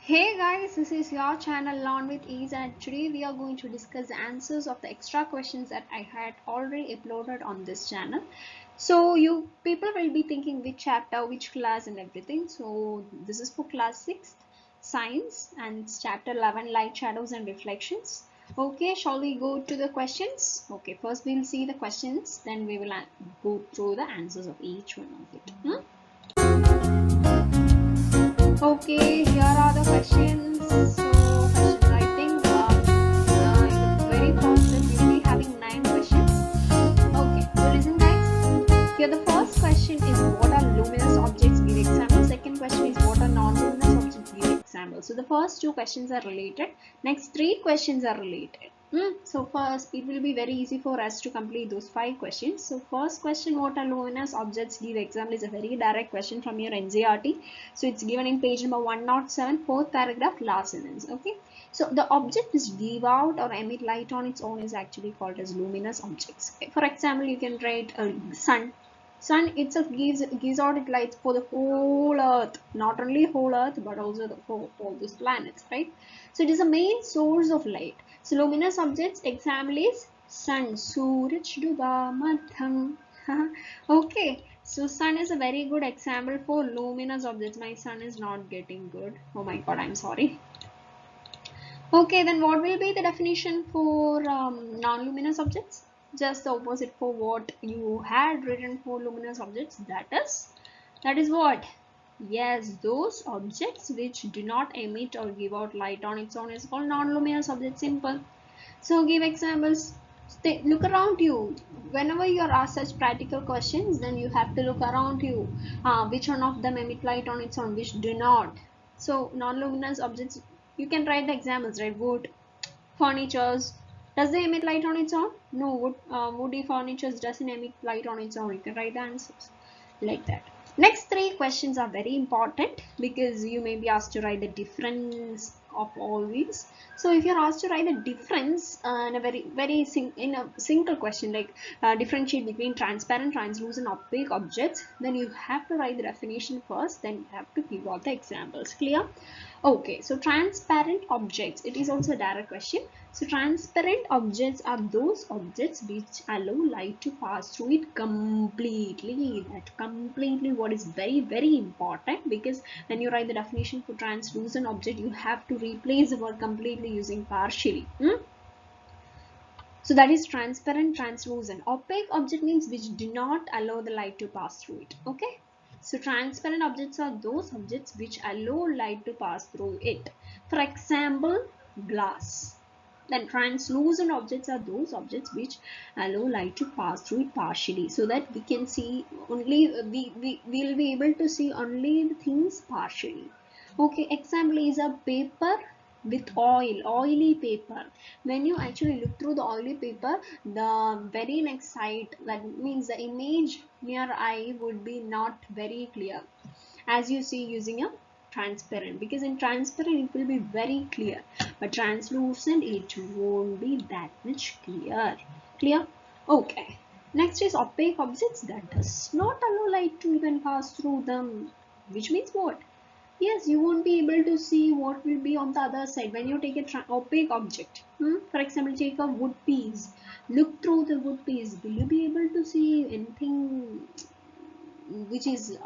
Hey guys, this is your channel Learn with Ease, and today we are going to discuss the answers of the extra questions that I had already uploaded on this channel. So you people will be thinking which chapter, which class and everything. So this is for class 6th science and it's chapter 11 light, shadows and reflections. Okay, shall we go to the questions? Okay, first we'll see the questions, then we will go through the answers of each one of it. Okay, here are the questions. So, questions, I think in the very first step we'll be having 9 questions. Okay, so listen guys. Here the first question is what are luminous objects? Give example. Second question is what are non-luminous objects? Give example. So the first two questions are related. Next three questions are related. So first, it will be very easy for us to complete those 5 questions. So first question, what are luminous objects? Give example is a very direct question from your NCERT. So it's given in page number 107, fourth paragraph, last sentence. Okay. So the object which give out or emit light on its own is actually called as luminous objects. For example, you can write sun. Sun itself gives out its lights for the whole Earth, not only whole Earth but also for all these planets, right? So it is a main source of light. So luminous objects example is sun, Suraj Duba Madham. Okay, so sun is a very good example for luminous objects. My sun is not getting good. Oh my god, I'm sorry. Okay, then what will be the definition for non-luminous objects? Just the opposite for what you had written for luminous objects. That is what? Yes, those objects which do not emit or give out light on its own is called non-luminous objects. Simple. So give examples. Look around you. Whenever you are asked such practical questions, then you have to look around you. Which one of them emit light on its own, which do not. So non-luminous objects, you can write the examples, right? Wood, furnitures. Does they emit light on its own? No, woody furnitures doesn't emit light on its own. You can write the answers like that. Next three questions are very important because you may be asked to write the difference of all these. So if you're asked to write the difference in a in a single question, like differentiate between transparent, translucent, opaque objects, then you have to write the definition first, then you have to give all the examples. Clear? Okay, so transparent objects, it is also a direct question. So transparent objects are those objects which allow light to pass through it completely. That completely what is very important, because when you write the definition for translucent object, you have to replace the word completely using partially. So that is transparent, translucent. Opaque object means which do not allow the light to pass through it. Okay. So transparent objects are those objects which allow light to pass through it. For example, glass. Then translucent objects are those objects which allow light to pass through it partially, so that we can see only we will be able to see only the things partially. Okay, example is a paper with oily paper. When you actually look through the oily paper, the very next side, that means the image near eye would be not very clear as you see using a transparent, because in transparent it will be very clear, but translucent it won't be that much clear. Okay, next is opaque objects that does not allow light to even pass through them, which means what? Yes, you won't be able to see what will be on the other side when you take a opaque object. For example, take a wood piece. Look through the wood piece. Will you be able to see anything which is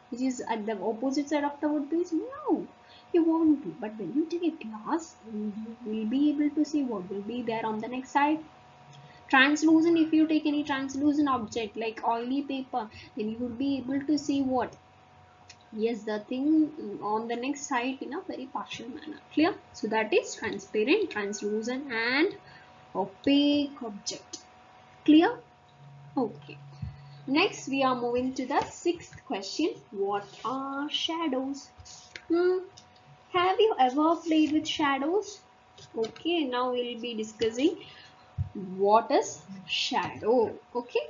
which is at the opposite side of the wood piece? No, you won't be. But when you take a glass, you will be able to see what will be there on the next side. Translucent, if you take any translucent object like oily paper, then you will be able to see what? Yes, the thing on the next side in a very partial manner. Clear? So that is transparent, translucent and opaque object. Clear? Okay. Next we are moving to the sixth question. What are shadows? Have you ever played with shadows? Okay, now we'll be discussing what is shadow. Okay.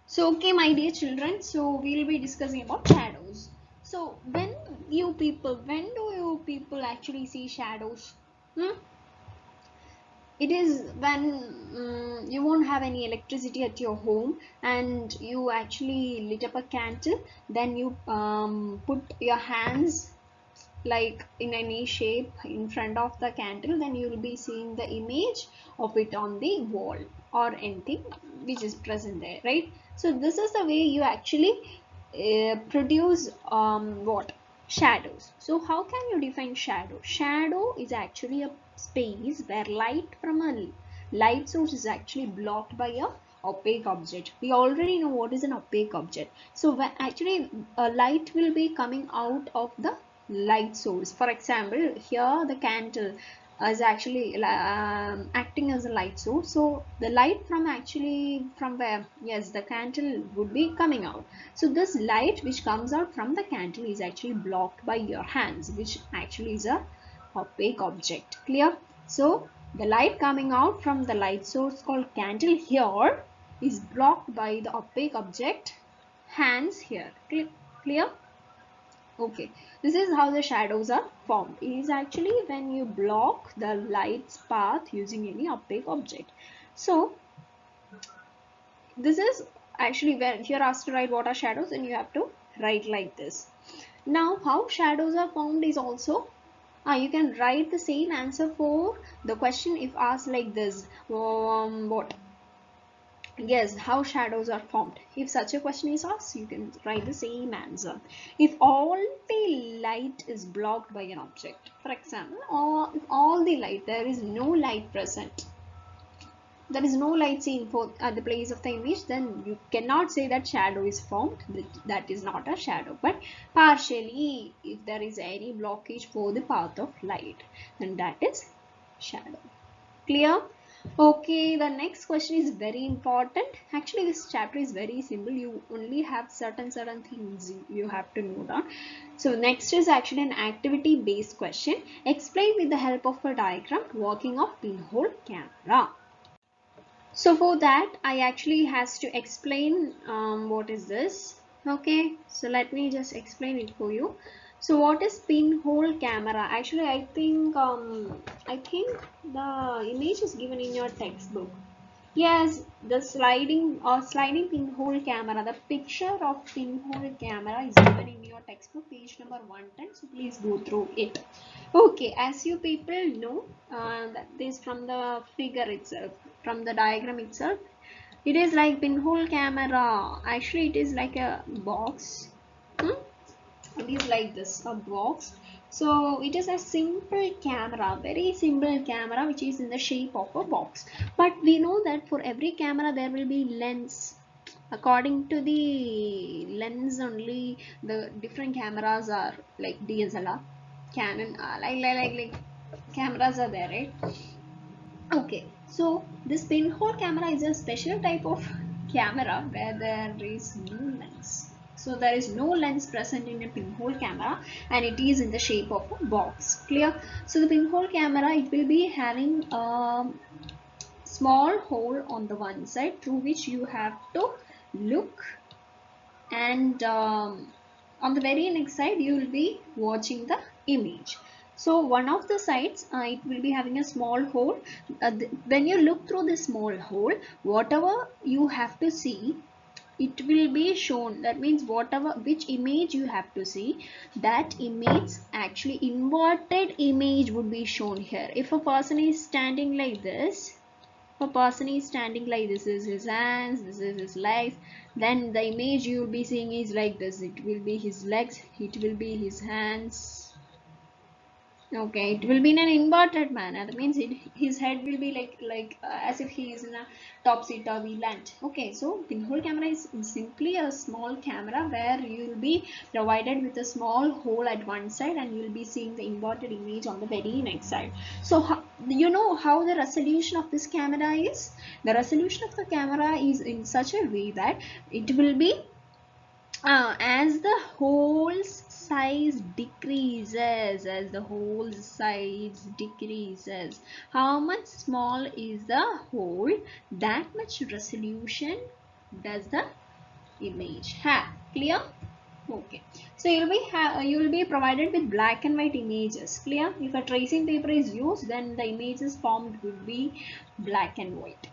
So, okay, my dear children, so we'll be discussing about shadows. So, when do you people actually see shadows? It is when you won't have any electricity at your home and you actually lit up a candle, then you put your hands like in any shape in front of the candle, then you will be seeing the image of it on the wall or anything which is present there, right? So this is the way you actually produce what shadows. So how can you define shadow? Shadow is actually a space where light from a light source is actually blocked by a opaque object. We already know what is an opaque object. So when actually a light will be coming out of the light source. For example, here the candle is actually acting as a light source. So the light from actually from where, yes, the candle would be coming out. So this light which comes out from the candle is actually blocked by your hands, which actually is a opaque object. Clear? So the light coming out from the light source called candle here is blocked by the opaque object hands here. Clear? Okay, this is how the shadows are formed. It is actually when you block the light's path using any opaque object. So this is actually when if you're asked to write what are shadows, then you have to write like this. Now how shadows are formed is also you can write the same answer for the question if asked like this. What? Yes, how shadows are formed. If such a question is asked, you can write the same answer. If all the light is blocked by an object, for example, or if all the light, there is no light present, there is no light seen for at the place of the image, then you cannot say that shadow is formed. That is not a shadow, but partially, if there is any blockage for the path of light, then that is shadow. Clear? Okay, the next question is very important. Actually, this chapter is very simple. You only have certain things you have to know down. So next is actually an activity based question. Explain with the help of a diagram working of pinhole camera. So for that, I actually has to explain what is this. Okay, so let me just explain it for you. So what is pinhole camera? Actually, I think the image is given in your textbook. Yes, the sliding pinhole camera. The picture of pinhole camera is given in your textbook, page number 110. So please go through it. Okay, as you people know, that is from the figure itself, from the diagram itself. It is like pinhole camera. Actually, it is like a box. Hmm? It is like this, a box. So it is a simple camera, very simple camera, which is in the shape of a box. But we know that for every camera there will be lens. According to the lens only, the different cameras are like DSLR, Canon, like cameras are there, right? Okay, so this pinhole camera is a special type of camera where there is no lens. So there is no lens present in a pinhole camera, and it is in the shape of a box. Clear? So the pinhole camera, it will be having a small hole on the one side through which you have to look, and on the very next side you will be watching the image. So one of the sides, it will be having a small hole. When you look through the small hole, whatever you have to see, it will be shown. That means whatever, which image you have to see, that image, actually inverted image, would be shown here. If a person is standing like this, a person is standing like this is his hands, this is his legs, then the image you will be seeing is like this. It will be his legs, it will be his hands. Okay, it will be in an inverted manner. That means his head will be like as if he is in a topsy-turvy land. Okay, so pinhole camera is simply a small camera where you will be provided with a small hole at one side, and you will be seeing the inverted image on the very next side. So you know how the resolution of this camera is? The resolution of the camera is in such a way that it will be as the hole's size decreases, how much small is the hole, that much resolution does the image have. Clear? Okay, so you will be provided with black and white images. Clear? If a tracing paper is used, then the images formed will be black and white.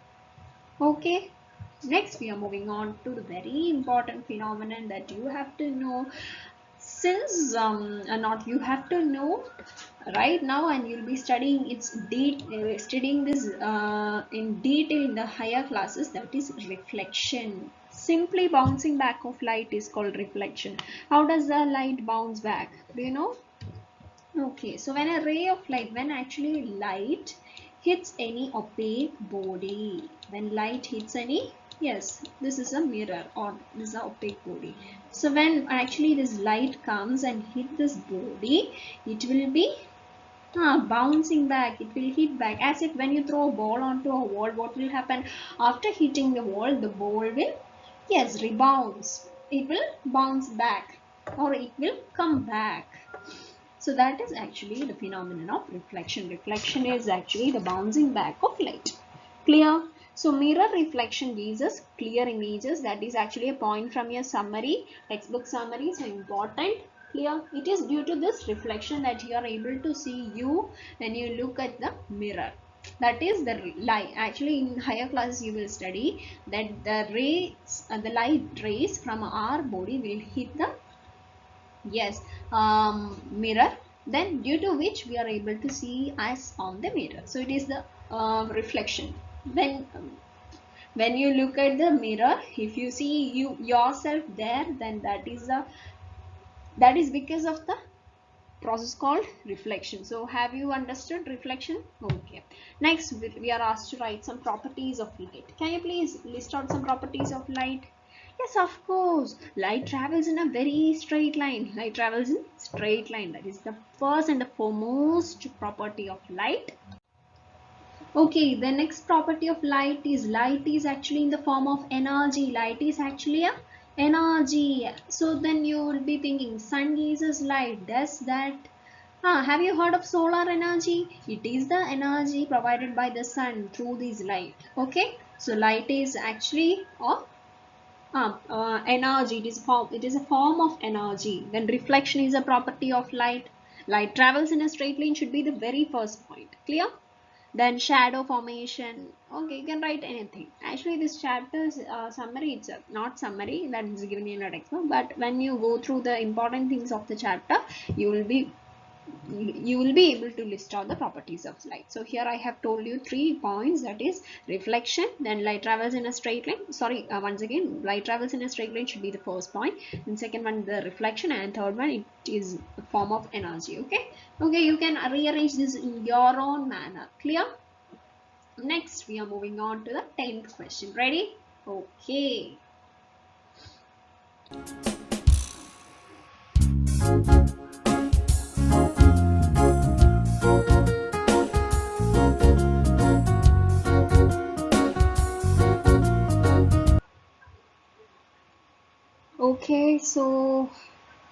Okay, next we are moving on to the very important phenomenon that you have to know. since not you have to know right now, and you'll be studying studying this in detail in the higher classes, that is reflection. Simply bouncing back of light is called reflection. How does the light bounce back? Do you know? Okay, so when a ray of light, when actually light hits any opaque body, when light hits any, yes, this is a mirror or this is an opaque body. So when actually this light comes and hit this body, it will be bouncing back. It will hit back as if when you throw a ball onto a wall, what will happen after hitting the wall? The ball will, yes, rebounds. It will bounce back or it will come back. So that is actually the phenomenon of reflection. Reflection is actually the bouncing back of light. Clear? So mirror reflection gives us clear images. That is actually a point from your summary, textbook summary. So important. Clear? It is due to this reflection that you are able to see you when you look at the mirror. That is the light. Actually, in higher classes, you will study that the rays, the light rays from our body will hit the, yes, mirror, then due to which we are able to see us on the mirror. So it is the reflection. When you look at the mirror, if you see you yourself there, then that is because of the process called reflection. So have you understood reflection? Okay, next we are asked to write some properties of light. Can you please list out some properties of light? Yes, of course. Light travels in a very straight line. Light travels in straight line. That is the first and the foremost property of light. Okay, the next property of light is actually in the form of energy. Light is actually a energy. So then you will be thinking sun gives light. Does that have you heard of solar energy? It is the energy provided by the sun through this light. Okay, so light is actually a energy. It is a form of energy. When reflection is a property of light, light travels in a straight line should be the very first point. Clear? Then shadow formation. Okay, you can write anything. Actually, this chapter's summary itself, not summary that is given in a textbook, but when you go through the important things of the chapter, you will be able to list out the properties of light. So here I have told you 3 points, that is reflection, then light travels in a straight line. Sorry, once again, light travels in a straight line should be the first point, and second one the reflection, and third one it is a form of energy. Okay, okay, you can rearrange this in your own manner. Clear? Next we are moving on to the 10th question. Ready? Okay. Okay, so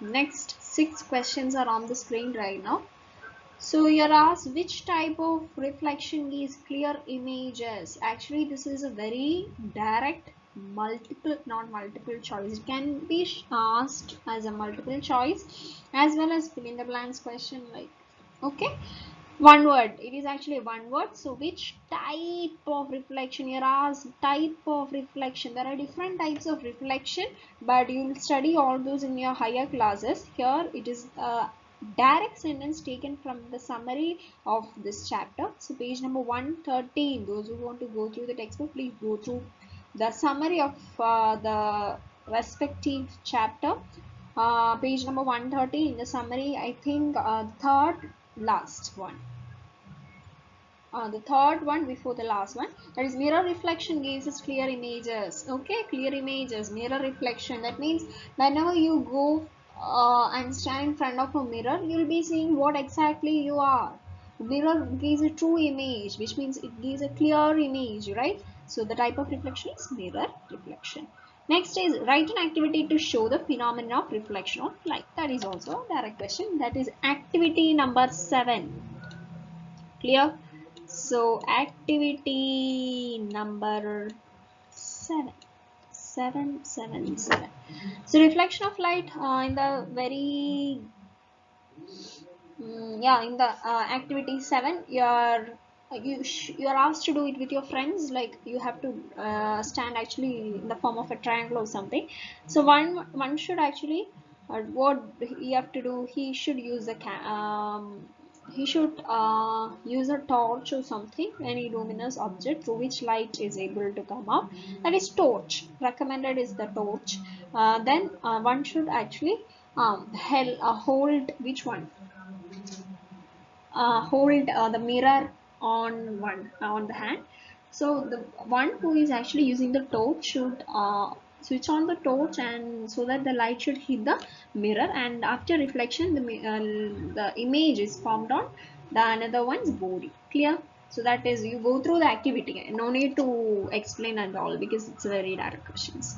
next 6 questions are on the screen right now. So you're asked which type of reflection gives clear images. Actually, this is a very direct not multiple choice. It can be asked as a multiple choice as well as fill in the blanks question, like, okay. One word. It is actually one word. So which type of reflection? You're asked type of reflection. There are different types of reflection, but you will study all those in your higher classes. Here it is a direct sentence taken from the summary of this chapter. So page number 113. Those who want to go through the textbook, please go through the summary of the respective chapter. Page number 130 in the summary, I think third last one. The third one before the last one, that is mirror reflection gives us clear images. Okay, clear images, mirror reflection. That means whenever you go and stand in front of a mirror, you will be seeing what exactly you are. Mirror gives a true image, which means it gives a clear image, right? So the type of reflection is mirror reflection. Next is write an activity to show the phenomenon of reflection of light. That is also a direct question. That is activity number 7. Clear? So activity number 7. 7. So reflection of light in the very yeah, in the activity 7, you're asked to do it with your friends. Like you have to stand actually in the form of a triangle or something. So one should actually what he have to do, he should use use a torch or something, any luminous object through which light is able to come up. That is torch. Recommended is the torch. Then one should actually hold which one? Hold the mirror on the hand. So the one who is actually using the torch should switch on the torch, and so that the light should hit the mirror, and after reflection the image is formed on the another one's body. Clear? So that is, you go through the activity, no need to explain at all because it's very direct questions.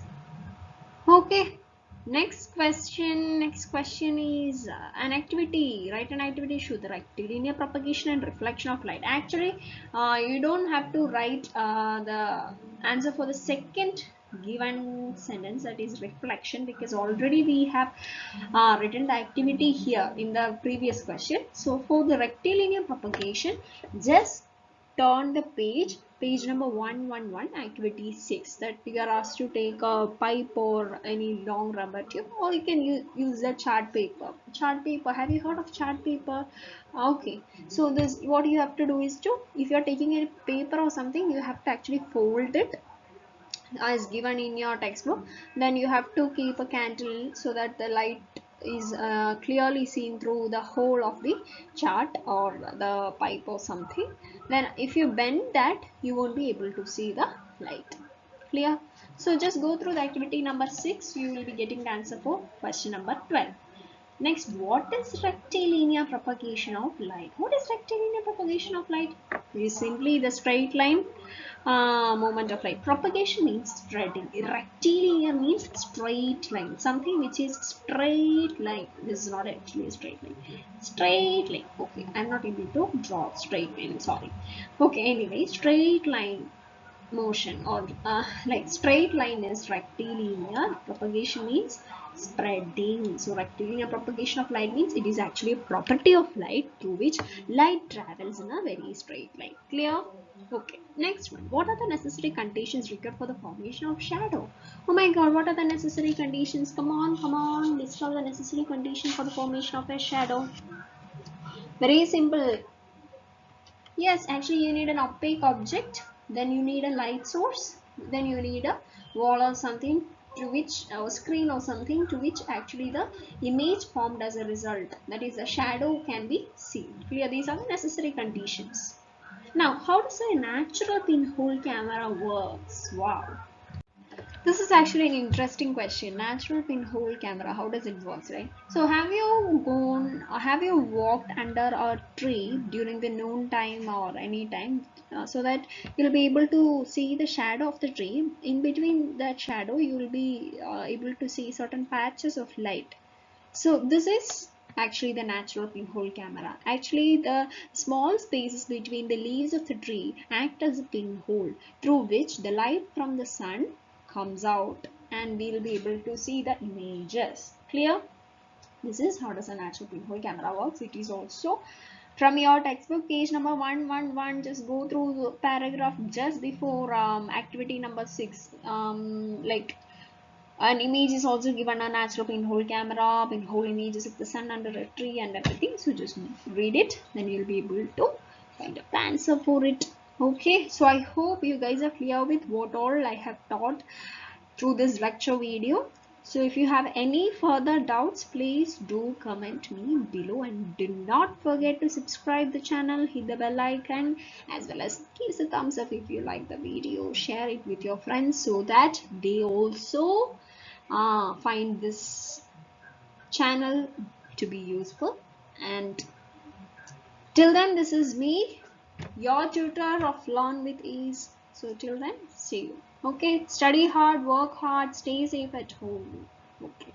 Okay, next question. Next question is an activity. Write an activity show the rectilinear propagation and reflection of light. Actually, you don't have to write the answer for the second given sentence, that is reflection, because already we have written the activity here in the previous question. So for the rectilinear propagation, just turn the page number 111, activity 6, that we are asked to take a pipe or any long rubber tube, or you can use the chart paper. Have you heard of chart paper? Okay, so this, what you have to do is to, if you are taking a paper or something, you have to actually fold it as given in your textbook. Then you have to keep a candle so that the light is clearly seen through the whole of the chart or the pipe or something. Then if you bend that, you won't be able to see the light. Clear? So just go through the activity number 6. You will be getting the answer for question number 12. Next, what is rectilinear propagation of light? What is rectilinear propagation of light? It is simply the straight line movement of light. Propagation means spreading. Rectilinear means straight line. Something which is straight line. This is not actually a straight line. Straight line. Okay, I'm not able to draw straight line. Sorry. Okay, anyway, straight line motion, or like straight line is rectilinear. Propagation means spreading. So rectilinear propagation of light means it is actually a property of light through which light travels in a very straight line. Clear? Okay, next one. What are the necessary conditions required for the formation of shadow? Oh my god, what are the necessary conditions? Come on, list out the necessary conditions for the formation of a shadow. Very simple. Yes, actually you need an opaque object, then you need a light source, then you need a wall or something to which, or screen or something to which actually the image formed as a result, that is the shadow, can be seen. Clear? These are the necessary conditions. Now, how does a natural pinhole camera works? Wow. This is actually an interesting question. Natural pinhole camera, how does it work, right? So have you walked under a tree during the noon time or any time, so that you'll be able to see the shadow of the tree. In between that shadow, you will be able to see certain patches of light. So this is actually the natural pinhole camera. Actually, the small spaces between the leaves of the tree act as a pinhole through which the light from the sun comes out, and we'll be able to see the images. Clear? This is how does a natural pinhole camera works. It is also from your textbook, page number 111. Just go through the paragraph just before activity number 6. Like, an image is also given, a natural pinhole camera, pinhole images of the sun under a tree and everything. So just read it, then you'll be able to find the answer for it. Okay, so I hope you guys are clear with what all I have taught through this lecture video. So if you have any further doubts, please do comment me below, and do not forget to subscribe the channel, hit the bell icon, as well as give us a thumbs up if you like the video. Share it with your friends so that they also find this channel to be useful. And till then, this is me, your tutor of Learn with Ease. So till then, see you. Okay, study hard, work hard, stay safe at home. Okay.